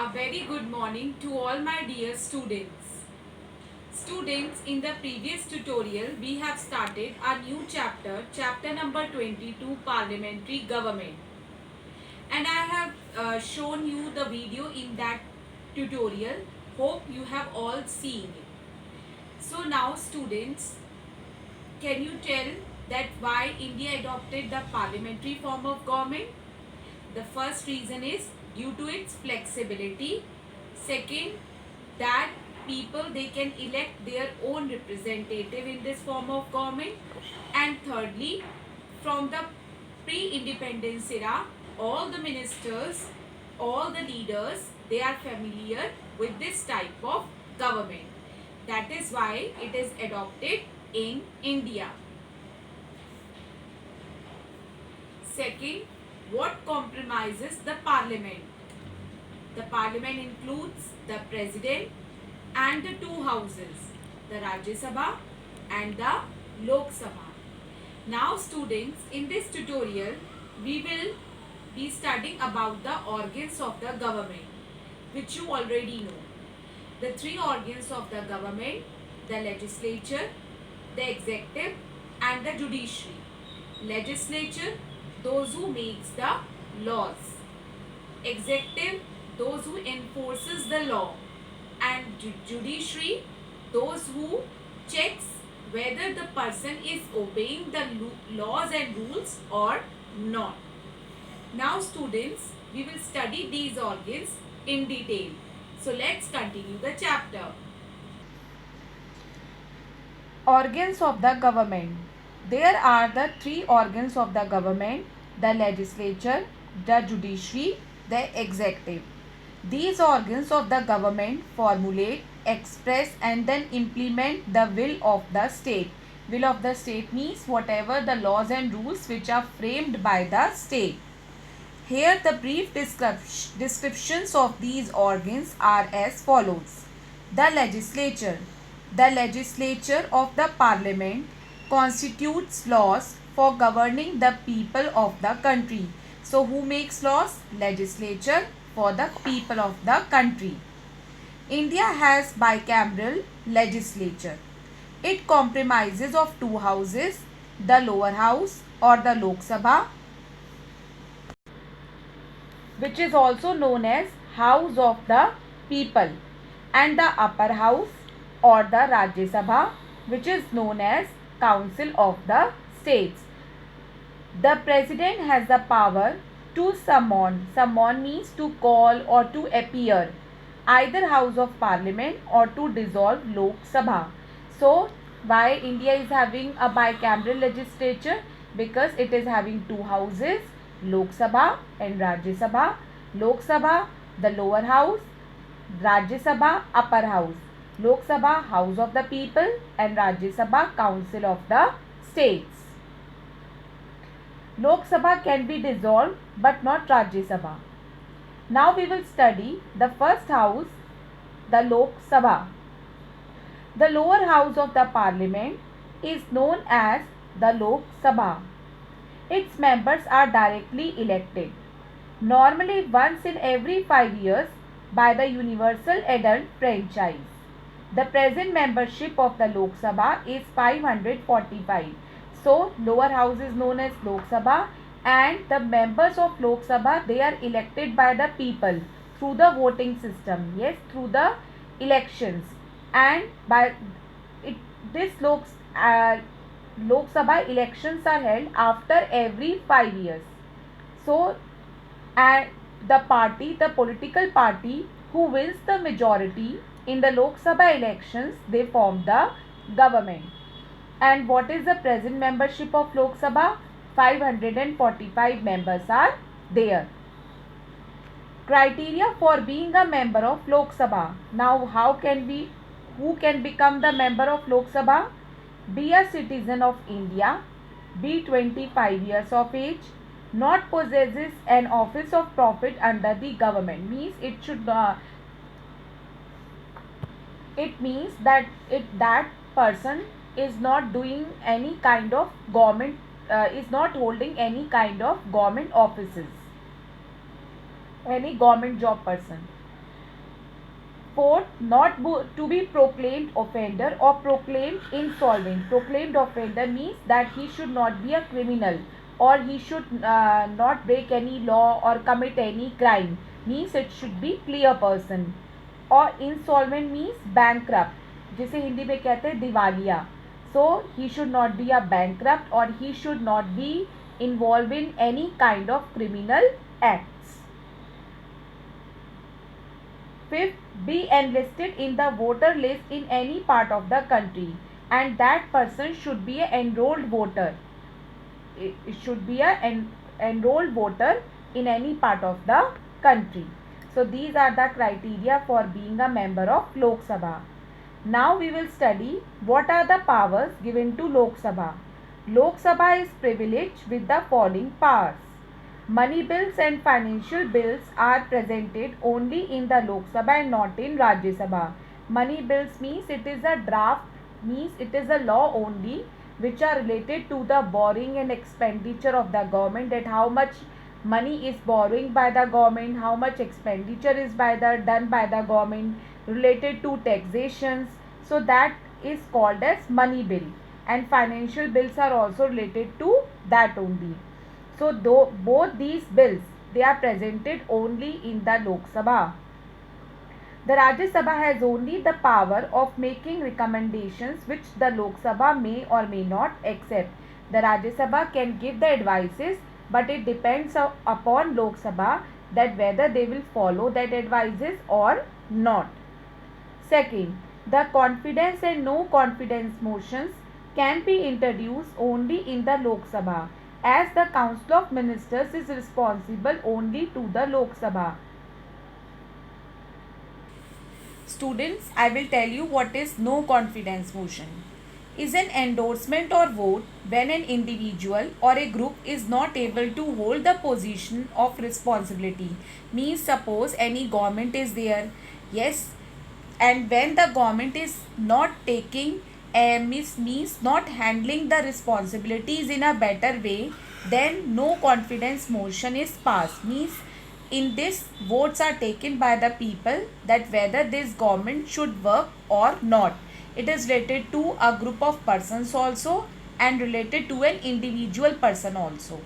A very good morning to all my dear students. Students, in the previous tutorial, we have started a new chapter, chapter number 22, Parliamentary Government. And I have shown you the video in that tutorial. Hope you have all seen it. So now students, can you tell that why India adopted the parliamentary form of government? The first reason is due to its flexibility. Second, that people they can elect their own representative in this form of government. And thirdly, from the pre-independence era, all the ministers, all the leaders, they are familiar with this type of government. That is why it is adopted in India. Second, what compromises the parliament? The parliament includes the president and the two houses, the Rajya Sabha and the Lok Sabha. Now students, in this tutorial, we will be studying about the organs of the government, which you already know. The three organs of the government, the legislature, the executive and the judiciary. Legislature, those who makes the laws. Executive, those who enforces the law. And judiciary, those who checks whether the person is obeying the laws and rules or not. Now students, we will study these organs in detail. So let's continue the chapter. Organs of the government. There are the three organs of the government: the legislature, the judiciary, the executive. These organs of the government formulate, express and then implement the will of the state. Will of the state means whatever the laws and rules which are framed by the state. Here the brief descriptions of these organs are as follows. The legislature. The legislature of the parliament constitutes laws for governing the people of the country. So who makes laws? Legislature for the people of the country. India has bicameral legislature. It comprises of two houses, the lower house or the Lok Sabha, which is also known as House of the People, and the upper house or the Rajya Sabha, which is known as Council of the States. The president has the power to summon means to call or to appear either house of parliament or to dissolve Lok Sabha. So why India is having a bicameral legislature? Because it is having two houses, Lok Sabha and Rajya Sabha. Lok Sabha, the lower house; Rajya Sabha, upper house. Lok Sabha, House of the People, and Rajya Sabha, Council of the States. Lok Sabha can be dissolved but not Rajya Sabha. Now we will study the first house, the Lok Sabha. The lower house of the parliament is known as the Lok Sabha. Its members are directly elected, normally once in every 5 years, by the universal adult franchise. The present membership of the Lok Sabha is 545. So lower house is known as Lok Sabha, and the members of Lok Sabha, they are elected by the people through the voting system. Yes, through the elections. And by it, this Lok Sabha elections are held after every 5 years. So and the political party who wins the majority in the Lok Sabha elections, they form the government. And what is the present membership of Lok Sabha? 545 members are there. Criteria for being a member of Lok Sabha. Now who can become the member of Lok Sabha? Be a citizen of India, be 25 years of age, not possesses an office of profit under the government. Means that person is not doing any kind of government, is not holding any kind of government offices, any government job person. Fourth, to be proclaimed offender or proclaimed insolvent. Proclaimed offender means that he should not be a criminal or he should not break any law or commit any crime. Means it should be clear person. और insolvent means bankrupt, जिसे हिंदी में कहते हैं दिवालिया. So he should not be a bankrupt or he should not be involved in any kind of criminal acts. Fifth, be enlisted in the voter list in any part of the country, and that person should be an enrolled voter. It should be an enrolled voter in any part of the country. So these are the criteria for being a member of Lok Sabha. Now we will study what are the powers given to Lok Sabha. Lok Sabha is privileged with the following powers. Money bills and financial bills are presented only in the Lok Sabha and not in Rajya Sabha. Money bills means it is a draft, means it is a law only which are related to the borrowing and expenditure of the government, that how much money is borrowing by the government, how much expenditure is done by the government related to taxations. So that is called as money bill, and financial bills are also related to that only. So both these bills, they are presented only in the Lok Sabha. The Rajya Sabha has only the power of making recommendations which the Lok Sabha may or may not accept. The Rajya Sabha can give the advices, but it depends upon Lok Sabha that whether they will follow that advices or not. Second, the confidence and no confidence motions can be introduced only in the Lok Sabha, as the Council of Ministers is responsible only to the Lok Sabha. Students, I will tell you what is no confidence motion. Is an endorsement or vote when an individual or a group is not able to hold the position of responsibility. Means suppose any government is there, yes, and when the government is not taking means not handling the responsibilities in a better way, then no confidence motion is passed. Means in this, votes are taken by the people that whether this government should work or not. It is related to a group of persons also and related to an individual person also.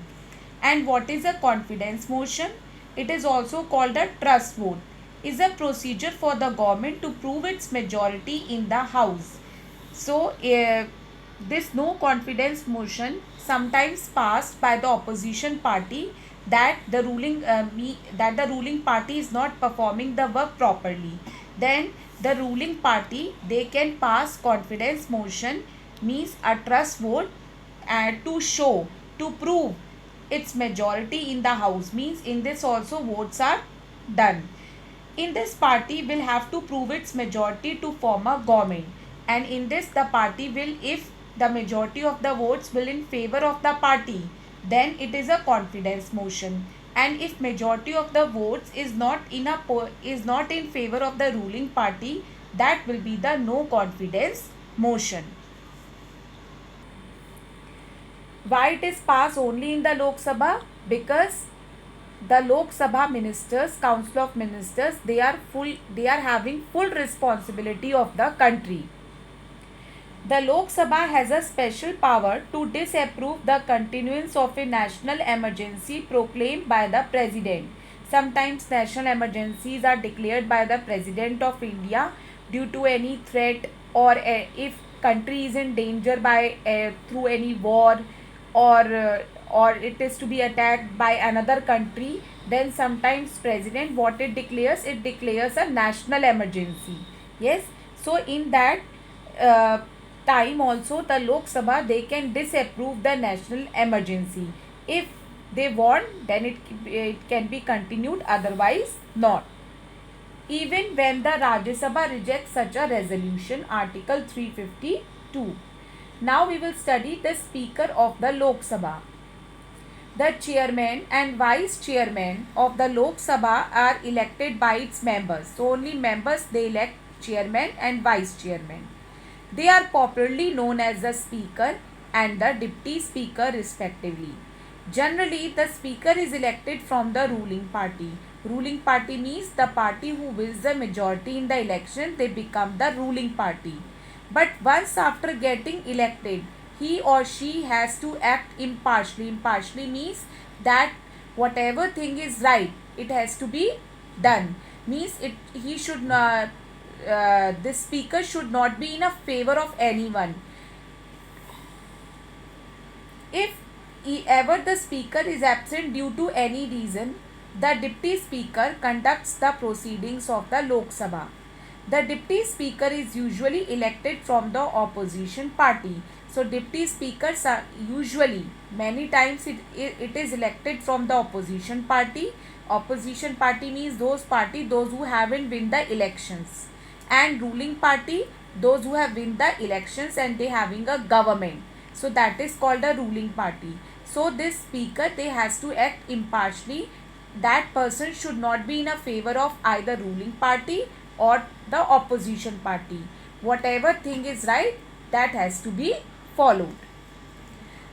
And what is a confidence motion? It is also called a trust vote. Is a procedure for the government to prove its majority in the house. So this no confidence motion sometimes passed by the opposition party that the ruling party is not performing the work properly. Then the ruling party, they can pass confidence motion, means a trust vote, to prove its majority in the house. Means in this also votes are done. In this, party will have to prove its majority to form a government, and in this the party will, if the majority of the votes will in favor of the party, then it is a confidence motion, and if majority of the votes is not in favor of the ruling party, that will be the no confidence motion. Why it is passed only in the Lok Sabha? Because the Lok Sabha ministers, Council of Ministers, they are having full responsibility of the country. The Lok Sabha has a special power to disapprove the continuance of a national emergency proclaimed by the President. Sometimes national emergencies are declared by the President of India due to any threat, or if country is in danger by through any war, or it is to be attacked by another country, then sometimes President, what it declares a national emergency. Yes, so in that time also the Lok Sabha, they can disapprove the national emergency. If they want, then it can be continued, otherwise not. Even when the Rajya Sabha rejects such a resolution, Article 352. Now we will study the Speaker of the Lok Sabha. The chairman and vice chairman of the Lok Sabha are elected by its members. So only members, they elect chairman and vice chairman. They are popularly known as the speaker and the deputy speaker respectively. Generally, the speaker is elected from the ruling party. Ruling party means the party who wins the majority in the election, they become the ruling party. But once after getting elected, he or she has to act impartially. Impartially means that whatever thing is right, it has to be done. Means he should not, this speaker should not be in a favor of anyone. If ever the speaker is absent due to any reason, the deputy speaker conducts the proceedings of the Lok Sabha. The deputy speaker is usually elected from the opposition party. So deputy speakers are usually, many times it is elected from the opposition party. Opposition party means those who haven't win the elections, and ruling party, those who have win the elections and they having a government. So that is called a ruling party. So this speaker, they has to act impartially. That person should not be in a favor of either ruling party or the opposition party. Whatever thing is right, that has to be followed.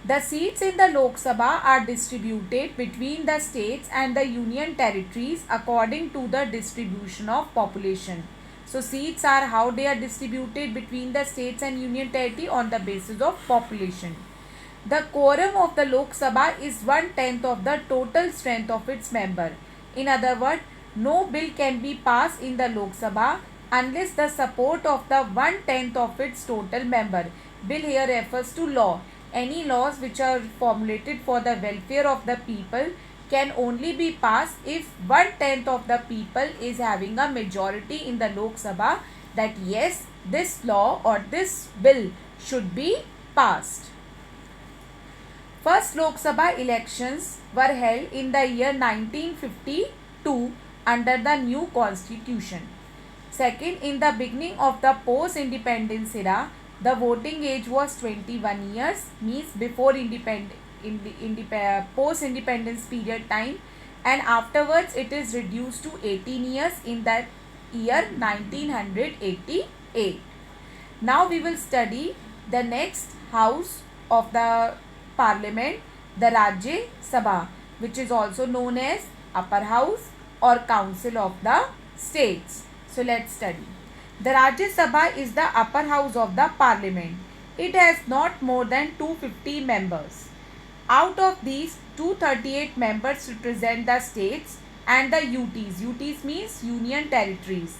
The seats in the Lok Sabha are distributed between the states and the union territories according to the distribution of population. So seats are how they are distributed between the states and union territory on the basis of population. The quorum of the Lok Sabha is 1/10 of the total strength of its member. In other words, no bill can be passed in the Lok Sabha unless the support of the 1/10 of its total member. Bill here refers to law. Any laws which are formulated for the welfare of the people can only be passed if 1/10 of the people is having a majority in the Lok Sabha, that yes, this law or this bill should be passed. First Lok Sabha elections were held in the year 1952 under the new constitution. Second, in the beginning of the post-independence era, the voting age was 21 years, means before post-independence period time, and afterwards it is reduced to 18 years in the year 1988. Now we will study the next house of the parliament, the Rajya Sabha, which is also known as upper house or council of the states. So let's study. The Rajya Sabha is the upper house of the parliament. It has not more than 250 members. Out of these, 238 members represent the states and the UTs. UTs means union territories.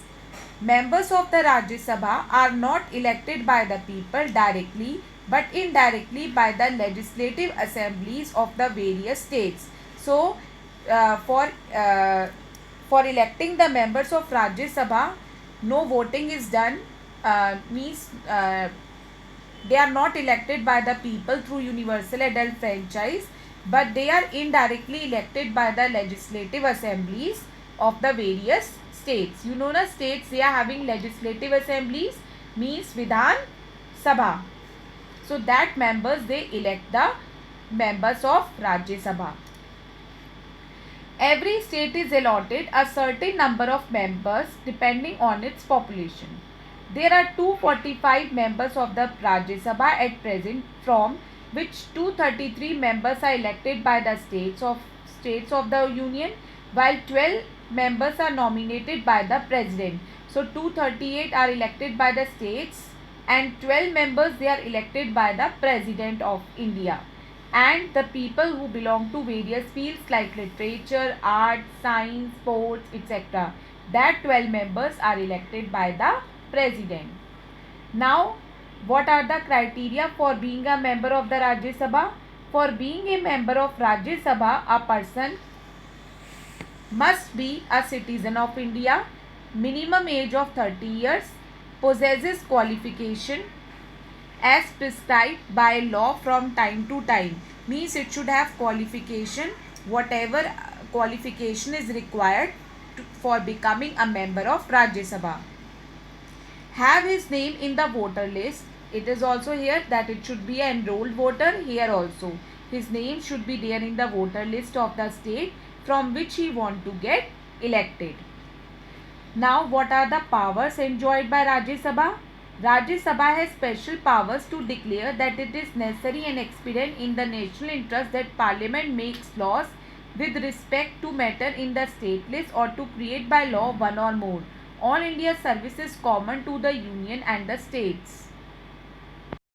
Members of the Rajya Sabha are not elected by the people directly but indirectly by the legislative assemblies of the various states. So, for electing the members of Rajya Sabha, no voting is done, means they are not elected by the people through universal adult franchise, but they are indirectly elected by the legislative assemblies of the various states. You know, the states, they are having legislative assemblies, means Vidhan Sabha. So that members, they elect the members of Rajya Sabha. Every state is allotted a certain number of members depending on its population. There are 245 members of the Rajya Sabha at present, from which 233 members are elected by the states of the union, while 12 members are nominated by the president. So 238 are elected by the states and 12 members, they are elected by the President of India. And the people who belong to various fields like literature, art, science, sports, etc., that 12 members are elected by the President. Now, what are the criteria for being a member of the Rajya Sabha? For being a member of Rajya Sabha, a person must be a citizen of India, minimum age of 30 years, possesses qualification as prescribed by law from time to time. Means it should have qualification, whatever qualification is required for becoming a member of Rajya Sabha. Have his name in the voter list. It is also here that it should be an enrolled voter. Here also his name should be there in the voter list of the state from which he want to get elected. Now, what are the powers enjoyed by Rajya Sabha? Rajya Sabha has special powers to declare that it is necessary and expedient in the national interest that Parliament makes laws with respect to matter in the state list or to create by law one or more. All India services common to the union and the states.